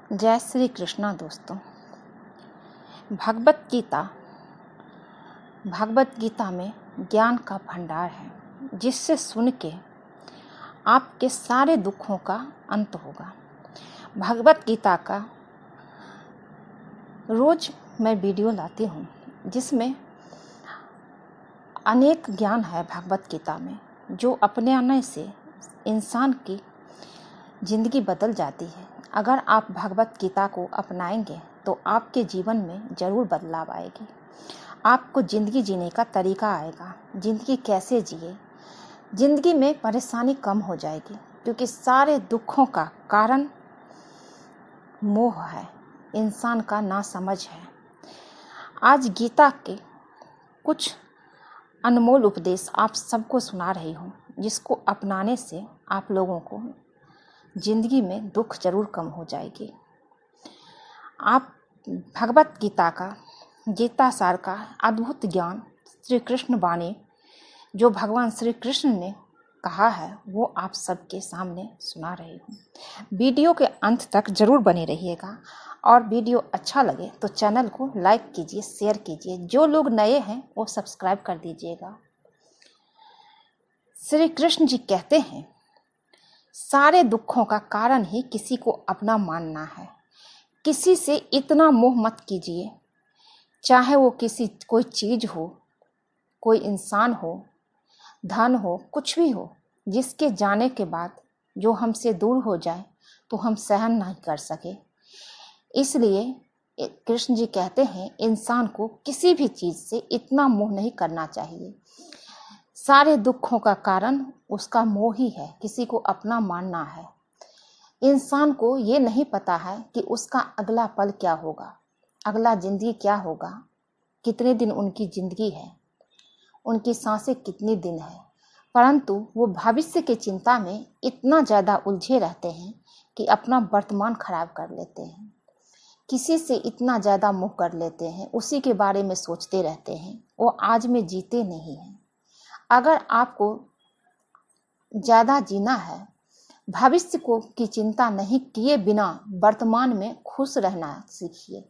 जय श्री कृष्णा दोस्तों। भगवत गीता में ज्ञान का भंडार है, जिससे सुन के आपके सारे दुखों का अंत होगा। भगवत गीता का रोज मैं वीडियो लाती हूँ, जिसमें अनेक ज्ञान है भगवत गीता में, जो अपने आने से इंसान की ज़िंदगी बदल जाती है। अगर आप भगवत गीता को अपनाएंगे तो आपके जीवन में ज़रूर बदलाव आएगी। आपको ज़िंदगी जीने का तरीका आएगा, ज़िंदगी कैसे जिए, ज़िंदगी में परेशानी कम हो जाएगी, क्योंकि सारे दुखों का कारण मोह है, इंसान का नासमझ है। आज गीता के कुछ अनमोल उपदेश आप सबको सुना रही हूँ, जिसको अपनाने से आप लोगों को ज़िंदगी में दुख जरूर कम हो जाएगी। आप भगवत गीता का गीता सार का अद्भुत ज्ञान श्री कृष्ण वाणी, जो भगवान श्री कृष्ण ने कहा है, वो आप सबके सामने सुना रही हूँ। वीडियो के अंत तक जरूर बने रहिएगा, और वीडियो अच्छा लगे तो चैनल को लाइक कीजिए, शेयर कीजिए। जो लोग नए हैं वो सब्सक्राइब कर दीजिएगा। श्री कृष्ण जी कहते हैं, सारे दुखों का कारण ही किसी को अपना मानना है। किसी से इतना मोह मत कीजिए, चाहे वो कोई चीज़ हो, कोई इंसान हो, धन हो, कुछ भी हो, जिसके जाने के बाद जो हमसे दूर हो जाए तो हम सहन नहीं कर सके। इसलिए कृष्ण जी कहते हैं, इंसान को किसी भी चीज़ से इतना मोह नहीं करना चाहिए। सारे दुखों का कारण उसका मोह ही है, किसी को अपना मानना है। इंसान को ये नहीं पता है कि उसका अगला पल क्या होगा, अगला जिंदगी क्या होगा, कितने दिन उनकी जिंदगी है, उनकी सांसें कितनी दिन है। परंतु वो भविष्य की चिंता में इतना ज़्यादा उलझे रहते हैं कि अपना वर्तमान खराब कर लेते हैं। किसी से इतना ज़्यादा मोह कर लेते हैं, उसी के बारे में सोचते रहते हैं, वो आज में जीते नहीं हैं। अगर आपको ज़्यादा जीना है, भविष्य की चिंता नहीं किए बिना वर्तमान में खुश रहना सीखिए,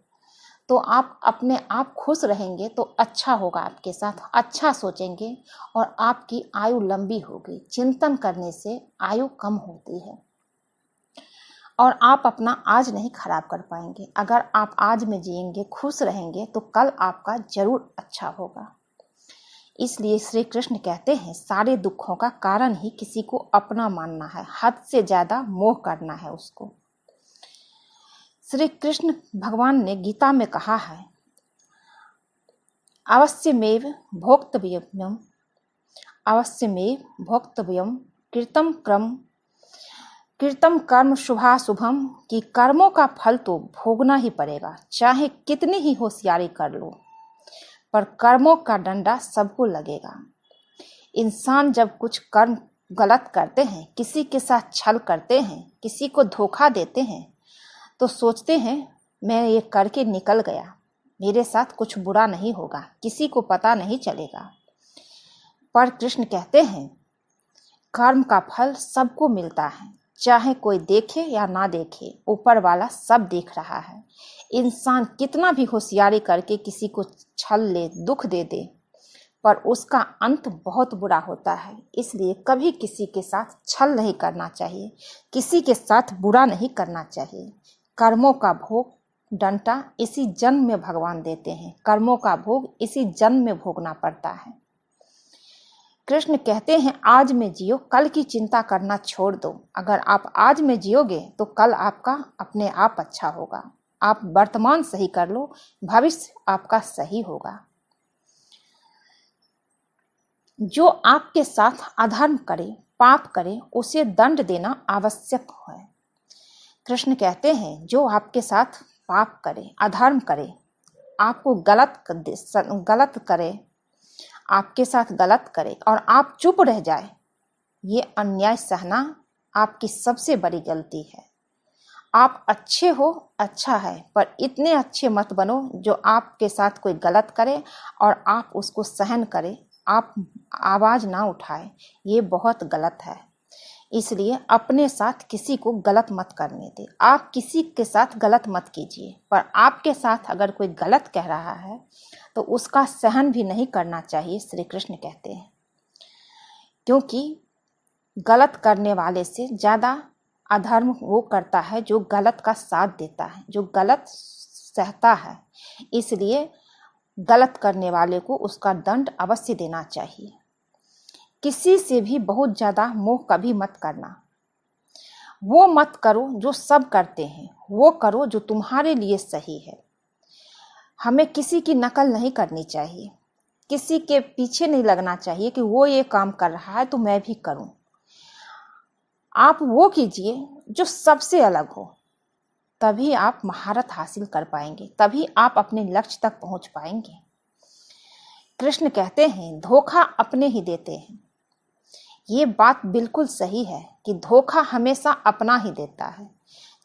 तो आप अपने आप खुश रहेंगे तो अच्छा होगा आपके साथ। अच्छा सोचेंगे और आपकी आयु लंबी होगी। चिंतन करने से आयु कम होती है और आप अपना आज नहीं खराब कर पाएंगे। अगर आप आज में जिएंगे, खुश रहेंगे, तो कल आपका जरूर अच्छा होगा। इसलिए श्री कृष्ण कहते हैं, सारे दुखों का कारण ही किसी को अपना मानना है, हद से ज्यादा मोह करना है उसको। श्री कृष्ण भगवान ने गीता में कहा है, अवश्यमेव भोक्तव्यम कृतम कर्म शुभाशुभम, कि कर्मों का फल तो भोगना ही पड़ेगा, चाहे कितनी ही होशियारी कर लो, पर कर्मों का डंडा सबको लगेगा। इंसान जब कुछ कर्म गलत करते हैं, किसी के साथ छल करते हैं, किसी को धोखा देते हैं, तो सोचते हैं मैं ये करके निकल गया, मेरे साथ कुछ बुरा नहीं होगा, किसी को पता नहीं चलेगा। पर कृष्ण कहते हैं, कर्म का फल सबको मिलता है, चाहे कोई देखे या ना देखे, ऊपर वाला सब देख रहा है। इंसान कितना भी होशियारी करके किसी को छल ले, दुख दे दे, पर उसका अंत बहुत बुरा होता है। इसलिए कभी किसी के साथ छल नहीं करना चाहिए, किसी के साथ बुरा नहीं करना चाहिए। कर्मों का भोग डंडा इसी जन्म में भगवान देते हैं, कर्मों का भोग इसी जन्म में भोगना पड़ता है। कृष्ण कहते हैं, आज में जियो, कल की चिंता करना छोड़ दो। अगर आप आज में जियोगे तो कल आपका अपने आप अच्छा होगा। आप वर्तमान सही कर लो, भविष्य आपका सही होगा। जो आपके साथ अधर्म करे, पाप करे, उसे दंड देना आवश्यक है। कृष्ण कहते हैं, जो आपके साथ पाप करे, अधर्म करे, आपको गलत करे, आपके साथ गलत करे और आप चुप रह जाए, ये अन्याय सहना आपकी सबसे बड़ी गलती है। आप अच्छे हो, अच्छा है, पर इतने अच्छे मत बनो जो आपके साथ कोई गलत करे और आप उसको सहन करें, आप आवाज़ ना उठाए, ये बहुत गलत है। इसलिए अपने साथ किसी को गलत मत करने दे। आप किसी के साथ गलत मत कीजिए, पर आपके साथ अगर कोई गलत कह रहा है तो उसका सहन भी नहीं करना चाहिए, श्री कृष्ण कहते हैं। क्योंकि गलत करने वाले से ज़्यादा अधर्म वो करता है जो गलत का साथ देता है, जो गलत सहता है। इसलिए गलत करने वाले को उसका दंड अवश्य देना चाहिए। किसी से भी बहुत ज़्यादा मोह कभी मत करना। वो मत करो जो सब करते हैं, वो करो जो तुम्हारे लिए सही है। हमें किसी की नकल नहीं करनी चाहिए, किसी के पीछे नहीं लगना चाहिए कि वो ये काम कर रहा है तो मैं भी करूं। आप वो कीजिए जो सबसे अलग हो, तभी आप महारत हासिल कर पाएंगे, तभी आप अपने लक्ष्य तक पहुंच पाएंगे। कृष्ण कहते हैं धोखा अपने ही देते हैं। ये बात बिल्कुल सही है कि धोखा हमेशा अपना ही देता है।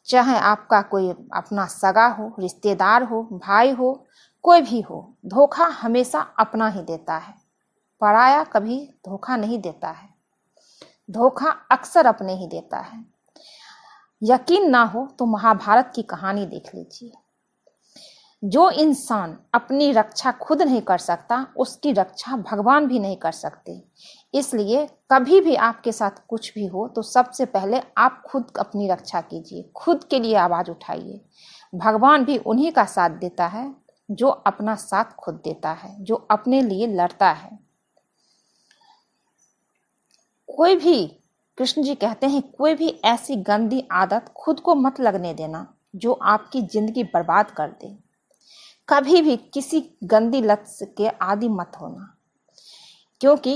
चाहे आपका कोई अपना सगा हो, रिश्तेदार हो, भाई हो, कोई भी हो, धोखा हमेशा अपना ही देता है। पराया कभी धोखा नहीं देता है। धोखा अक्सर अपने ही देता है। यकीन ना हो तो महाभारत की कहानी देख लीजिए। जो इंसान अपनी रक्षा खुद नहीं कर सकता, उसकी रक्षा भगवान भी नहीं कर सकते। इसलिए कभी भी आपके साथ कुछ भी हो तो सबसे पहले आप खुद अपनी रक्षा कीजिए, खुद के लिए आवाज उठाइए। भगवान भी उन्हीं का साथ देता है जो अपना साथ खुद देता है, जो अपने लिए लड़ता है। कोई भी, कृष्ण जी कहते हैं, कोई भी ऐसी गंदी आदत खुद को मत लगने देना जो आपकी जिंदगी बर्बाद कर दे। कभी भी किसी गंदी लत के आदी मत होना, क्योंकि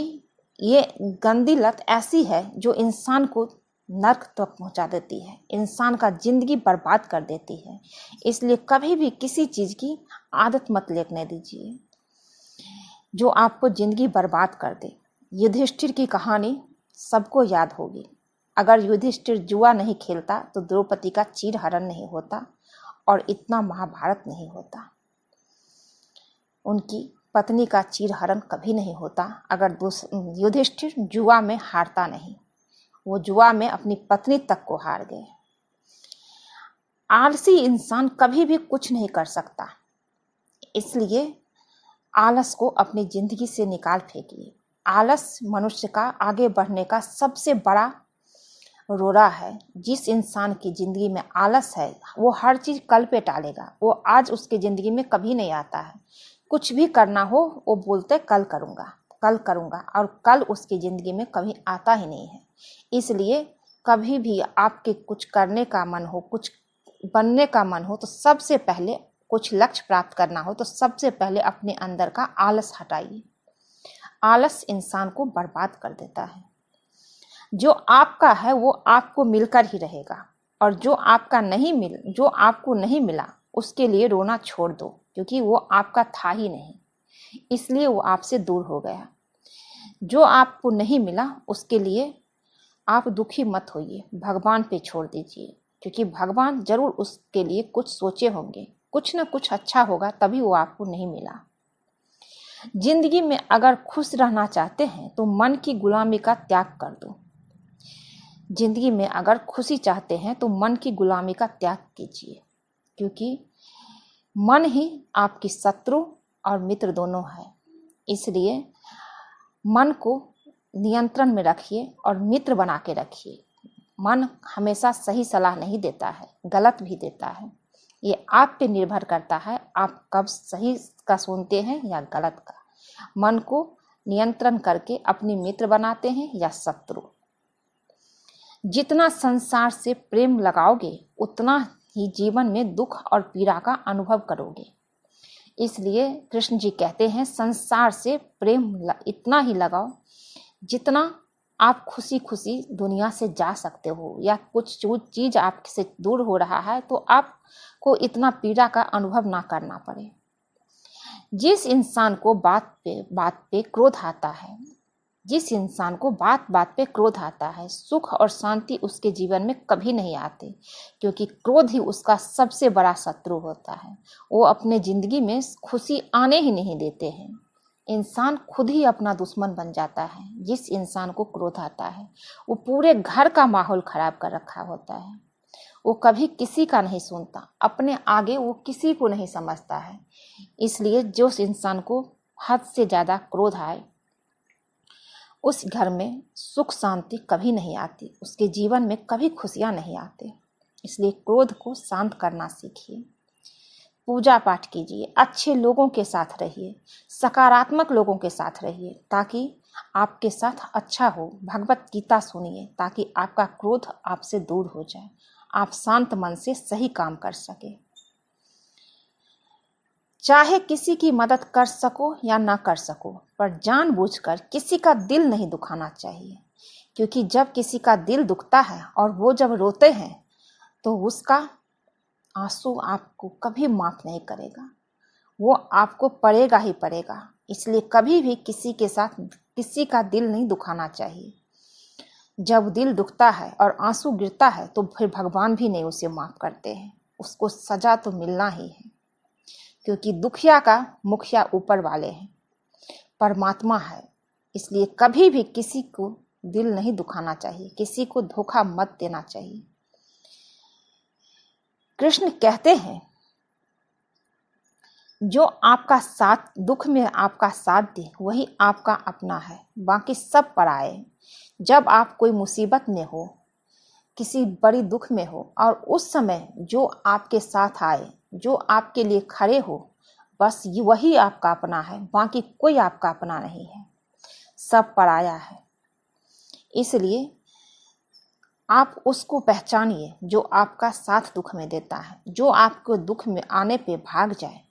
ये गंदी लत ऐसी है जो इंसान को नर्क तक पहुंचा देती है, इंसान का जिंदगी बर्बाद कर देती है। इसलिए कभी भी किसी चीज की आदत मत लगने दीजिए जो आपको जिंदगी बर्बाद कर दे। युधिष्ठिर की कहानी सबको याद होगी। अगर युधिष्ठिर जुआ नहीं खेलता तो द्रौपदी का चीरहरण नहीं होता और इतना महाभारत नहीं होता। उनकी पत्नी का चीरहरण कभी नहीं होता अगर युधिष्ठिर जुआ में हारता नहीं। वो जुआ में अपनी पत्नी तक को हार गए। आलसी इंसान कभी भी कुछ नहीं कर सकता, इसलिए आलस को अपनी जिंदगी से निकाल फेंकिए। आलस मनुष्य का आगे बढ़ने का सबसे बड़ा रोड़ा है। जिस इंसान की जिंदगी में आलस है वो हर चीज कल पे टालेगा। वो आज उसकी जिंदगी में कभी नहीं आता है। कुछ भी करना हो वो बोलते कल करूँगा, कल करूँगा, और कल उसकी ज़िंदगी में कभी आता ही नहीं है। इसलिए कभी भी आपके कुछ करने का मन हो, कुछ बनने का मन हो, तो सबसे पहले कुछ लक्ष्य प्राप्त करना हो तो सबसे पहले अपने अंदर का आलस हटाइए। आलस इंसान को बर्बाद कर देता है। जो आपका है वो आपको मिलकर ही रहेगा, और जो आपको नहीं मिला उसके लिए रोना छोड़ दो, क्योंकि वो आपका था ही नहीं, इसलिए वो आपसे दूर हो गया। जो आपको नहीं मिला उसके लिए आप दुखी मत होइए, भगवान पे छोड़ दीजिए, क्योंकि भगवान जरूर उसके लिए कुछ सोचे होंगे, कुछ ना कुछ अच्छा होगा, तभी वो आपको नहीं मिला। जिंदगी में अगर खुश रहना चाहते हैं तो मन की गुलामी का त्याग कर दो। जिंदगी में अगर खुशी चाहते हैं तो मन की गुलामी का त्याग कीजिए, क्योंकि मन ही आपकी शत्रु और मित्र दोनों है। इसलिए मन को नियंत्रण में रखिए और मित्र बना के रखिए। मन हमेशा सही सलाह नहीं देता है, गलत भी देता है। ये आप पे निर्भर करता है, आप कब सही का सुनते हैं या गलत का। मन को नियंत्रण करके अपनी मित्र बनाते हैं या शत्रु। जितना संसार से प्रेम लगाओगे उतना ही जीवन में दुख और पीड़ा का अनुभव करोगे। इसलिए कृष्ण जी कहते हैं संसार से प्रेम इतना ही लगाओ जितना आप खुशी खुशी दुनिया से जा सकते हो, या कुछ चीज आपसे दूर हो रहा है तो आपको इतना पीड़ा का अनुभव ना करना पड़े। जिस इंसान को बात पे क्रोध आता है, जिस इंसान को बात बात पे क्रोध आता है, सुख और शांति उसके जीवन में कभी नहीं आते, क्योंकि क्रोध ही उसका सबसे बड़ा शत्रु होता है। वो अपने जिंदगी में खुशी आने ही नहीं देते हैं। इंसान खुद ही अपना दुश्मन बन जाता है। जिस इंसान को क्रोध आता है वो पूरे घर का माहौल खराब कर रखा होता है। वो कभी किसी का नहीं सुनता, अपने आगे वो किसी को नहीं समझता है। इसलिए जो इंसान को हद से ज्यादा क्रोध आए उस घर में सुख शांति कभी नहीं आती, उसके जीवन में कभी खुशियां नहीं आती। इसलिए क्रोध को शांत करना सीखिए, पूजा पाठ कीजिए, अच्छे लोगों के साथ रहिए, सकारात्मक लोगों के साथ रहिए ताकि आपके साथ अच्छा हो। भगवत गीता सुनिए ताकि आपका क्रोध आपसे दूर हो जाए, आप शांत मन से सही काम कर सके। चाहे किसी की मदद कर सको या ना कर सको, पर जानबूझकर किसी का दिल नहीं दुखाना चाहिए, क्योंकि जब किसी का दिल दुखता है और वो जब रोते हैं तो उसका आंसू आपको कभी माफ नहीं करेगा, वो आपको पड़ेगा ही पड़ेगा। इसलिए कभी भी किसी के साथ किसी का दिल नहीं दुखाना चाहिए। जब दिल दुखता है और आंसू गिरता है तो फिर भगवान भी नहीं उसे माफ करते हैं, उसको सजा तो मिलना ही है, क्योंकि दुखिया का मुखिया ऊपर वाले हैं, परमात्मा है। इसलिए कभी भी किसी को दिल नहीं दुखाना चाहिए, किसी को धोखा मत देना चाहिए। कृष्ण कहते हैं जो आपका साथ दुख में आपका साथ दे वही आपका अपना है, बाकी सब पराए। जब आप कोई मुसीबत में हो, किसी बड़ी दुख में हो और उस समय जो आपके साथ आए, जो आपके लिए खड़े हो, बस वही आपका अपना है, बाकी कोई आपका अपना नहीं है, सब पराया है। इसलिए आप उसको पहचानिए जो आपका साथ दुख में देता है, जो आपको दुख में आने पे भाग जाए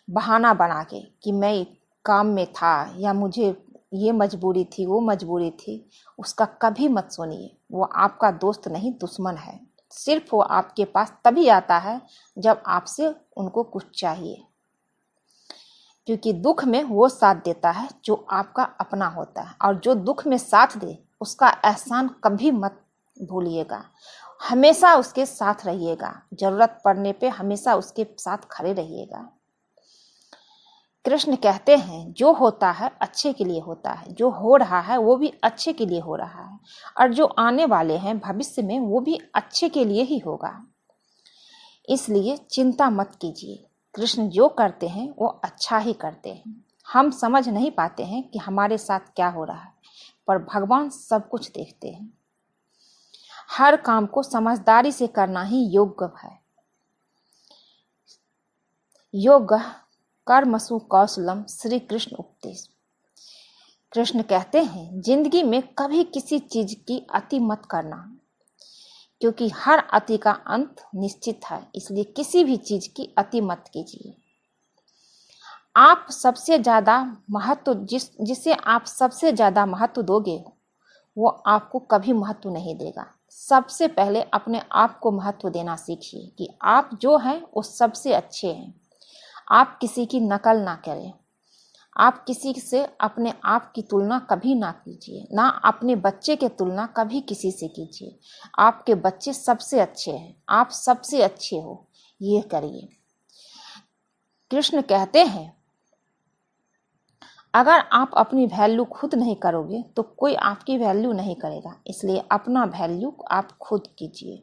बहाना बना के कि मैं काम में था या मुझे ये मजबूरी थी वो मजबूरी थी, उसका कभी मत सुनिए। वो आपका दोस्त नहीं दुश्मन है। सिर्फ वो आपके पास तभी आता है जब आपसे उनको कुछ चाहिए, क्योंकि दुख में वो साथ देता है जो आपका अपना होता है, और जो दुख में साथ दे उसका एहसान कभी मत भूलिएगा, हमेशा उसके साथ रहिएगा, जरूरत पड़ने पे हमेशा उसके साथ खड़े रहिएगा। कृष्ण कहते हैं जो होता है अच्छे के लिए होता है, जो हो रहा है वो भी अच्छे के लिए हो रहा है, और जो आने वाले हैं भविष्य में वो भी अच्छे के लिए ही होगा। इसलिए चिंता मत कीजिए, कृष्ण जो करते हैं वो अच्छा ही करते हैं। हम समझ नहीं पाते हैं कि हमारे साथ क्या हो रहा है, पर भगवान सब कुछ देखते हैं। हर काम को समझदारी से करना ही योग्य है। योग कर्मसु कौशलम श्री कृष्ण उपदेश। कृष्ण कहते हैं जिंदगी में कभी किसी चीज की अति मत करना, क्योंकि हर अति का अंत निश्चित है। इसलिए किसी भी चीज की अति मत कीजिए। आप सबसे ज्यादा महत्व जिसे आप सबसे ज्यादा महत्व दोगे वो आपको कभी महत्व नहीं देगा। सबसे पहले अपने आप को महत्व देना सीखिए कि आप जो हैं वो सबसे अच्छे हैं। आप किसी की नकल ना करें, आप किसी से अपने आप की तुलना कभी ना कीजिए, ना अपने बच्चे के तुलना कभी किसी से कीजिए। आपके बच्चे सबसे अच्छे हैं, आप सबसे अच्छे हो, ये करिए। कृष्ण कहते हैं अगर आप अपनी वैल्यू खुद नहीं करोगे तो कोई आपकी वैल्यू नहीं करेगा। इसलिए अपना वैल्यू आप खुद कीजिए।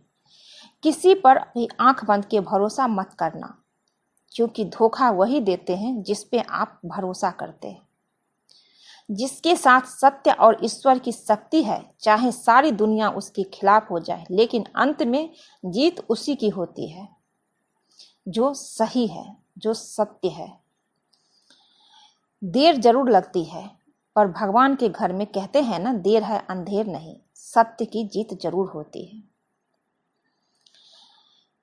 किसी पर भी आंख बंद के भरोसा मत करना, क्योंकि धोखा वही देते हैं जिस पे आप भरोसा करते हैं। जिसके साथ सत्य और ईश्वर की शक्ति है, चाहे सारी दुनिया उसके खिलाफ हो जाए, लेकिन अंत में जीत उसी की होती है जो सही है, जो सत्य है। देर जरूर लगती है, पर भगवान के घर में कहते हैं ना, देर है अंधेर नहीं, सत्य की जीत जरूर होती है।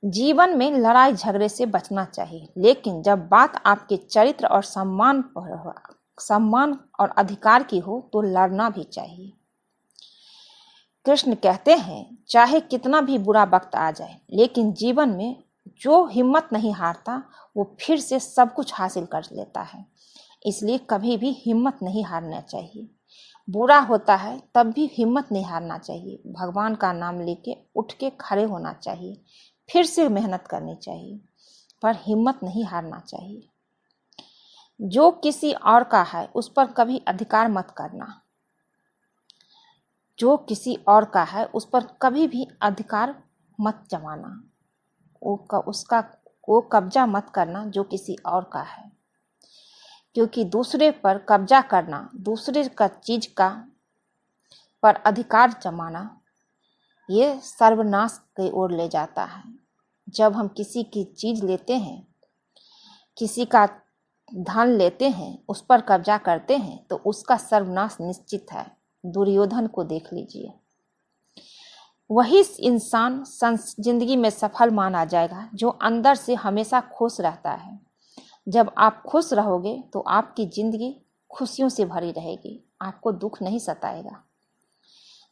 जीवन में लड़ाई झगड़े से बचना चाहिए, लेकिन जब बात आपके चरित्र और सम्मान और अधिकार की हो तो लड़ना भी चाहिए। कृष्ण कहते हैं चाहे कितना भी बुरा वक्त आ जाए, लेकिन जीवन में जो हिम्मत नहीं हारता वो फिर से सब कुछ हासिल कर लेता है। इसलिए कभी भी हिम्मत नहीं हारना चाहिए। बुरा होता है तब भी हिम्मत नहीं हारना चाहिए। भगवान का नाम लेके उठ के खड़े होना चाहिए, फिर से मेहनत करनी चाहिए, पर हिम्मत नहीं हारना चाहिए। जो किसी और का है उस पर कभी अधिकार मत करना। जो किसी और का है उस पर कभी भी अधिकार मत जमाना। वो कब्जा मत करना जो किसी और का है, क्योंकि दूसरे पर कब्जा करना, दूसरे का चीज का पर अधिकार जमाना, ये सर्वनाश की ओर ले जाता है। जब हम किसी की चीज लेते हैं, किसी का धन लेते हैं, उस पर कब्जा करते हैं, तो उसका सर्वनाश निश्चित है। दुर्योधन को देख लीजिए। वही इंसान जिंदगी में सफल माना जाएगा जो अंदर से हमेशा खुश रहता है। जब आप खुश रहोगे तो आपकी जिंदगी खुशियों से भरी रहेगी, आपको दुख नहीं सताएगा।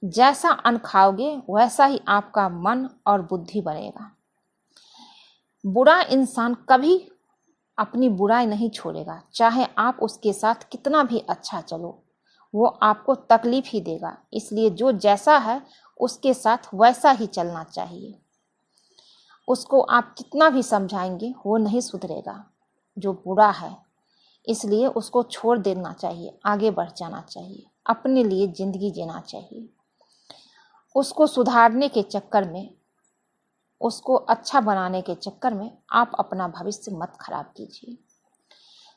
जैसा अन्न खाओगे वैसा ही आपका मन और बुद्धि बनेगा। बुरा इंसान कभी अपनी बुराई नहीं छोड़ेगा, चाहे आप उसके साथ कितना भी अच्छा चलो, वो आपको तकलीफ ही देगा। इसलिए जो जैसा है उसके साथ वैसा ही चलना चाहिए। उसको आप कितना भी समझाएंगे वो नहीं सुधरेगा जो बुरा है, इसलिए उसको छोड़ देना चाहिए, आगे बढ़ जाना चाहिए, अपने लिए जिंदगी जीना चाहिए। उसको सुधारने के चक्कर में, उसको अच्छा बनाने के चक्कर में आप अपना भविष्य मत खराब कीजिए।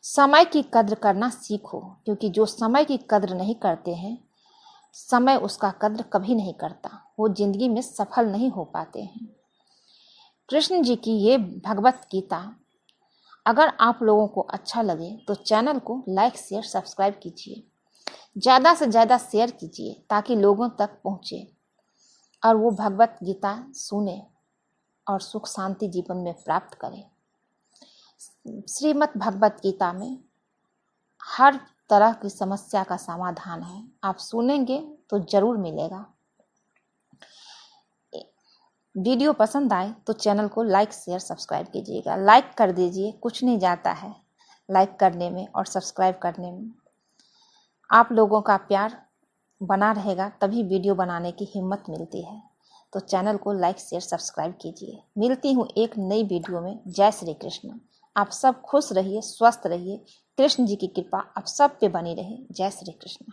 समय की कद्र करना सीखो, क्योंकि जो समय की कद्र नहीं करते हैं, समय उसका कद्र कभी नहीं करता, वो जिंदगी में सफल नहीं हो पाते हैं। कृष्ण जी की ये भगवत गीता अगर आप लोगों को अच्छा लगे तो चैनल को लाइक शेयर सब्सक्राइब कीजिए, ज़्यादा से ज़्यादा शेयर कीजिए ताकि लोगों तक पहुँचे और वो भगवत गीता सुने और सुख शांति जीवन में प्राप्त करें। श्रीमद् भगवत गीता में हर तरह की समस्या का समाधान है, आप सुनेंगे तो जरूर मिलेगा। वीडियो पसंद आए तो चैनल को लाइक शेयर सब्सक्राइब कीजिएगा। लाइक कर दीजिए, कुछ नहीं जाता है लाइक करने में और सब्सक्राइब करने में। आप लोगों का प्यार बना रहेगा तभी वीडियो बनाने की हिम्मत मिलती है। तो चैनल को लाइक शेयर सब्सक्राइब कीजिए। मिलती हूँ एक नई वीडियो में। जय श्री कृष्ण। आप सब खुश रहिए, स्वस्थ रहिए। कृष्ण जी की कृपा आप सब पे बनी रहे। जय श्री कृष्ण।